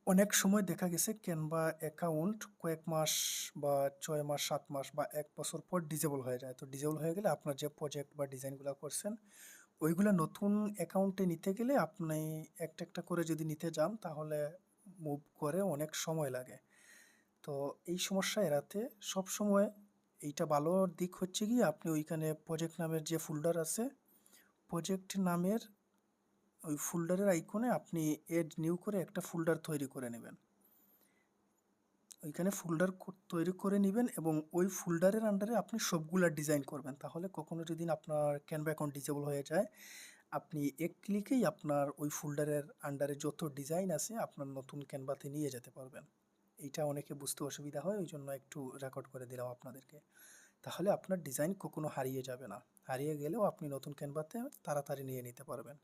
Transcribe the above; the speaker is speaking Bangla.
অনেক সময় দেখা গেছে ক্যানভা অ্যাকাউন্ট কয়েক মাস বা ৬ মাস, ৭ মাস বা ১ বছর পর ডিজেবল হয়ে যায়। তো ডিজেবল হয়ে গেলে আপনার যে প্রজেক্ট বা ডিজাইনগুলা করছেন, ওইগুলা নতুন অ্যাকাউন্টে নিতে গেলে আপনি একটা করে যদি নিতে যান তাহলে মুভ করে অনেক সময় লাগে। তো এই সমস্যা এড়াতে সবসময় এইটা ভালো দিক হচ্ছে গিয়ে আপনি ওইখানে প্রজেক্ট নামের যে ফোল্ডার আছে, প্রজেক্ট নামের ওই ফোল্ডারের আইকনে আপনি এড নিউ করে একটা ফোল্ডার তৈরি করে নেবেন। ওইখানে ফোল্ডার তৈরি করে নেবেন এবং ওই ফোল্ডারের আন্ডারে আপনি সবগুলা ডিজাইন করবেন। তাহলে কখনো যদি আপনার ক্যানভা অ্যাকাউন্ট ডিসেবল হয়ে যায়, আপনি এক ক্লিকেই আপনার ওই ফোল্ডারের আন্ডারে যত ডিজাইন আছে আপনার নতুন ক্যানভাতে নিয়ে যেতে পারবেন। এইটা অনেকে বুঝতে অসুবিধা হয়, ওই জন্য একটু রেকর্ড করে দিলাম আপনাদেরকে। তাহলে আপনার ডিজাইন কখনো হারিয়ে যাবে না। হারিয়ে গেলেও আপনি নতুন ক্যানভাতে তাড়াতাড়ি নিয়ে নিতে পারবেন।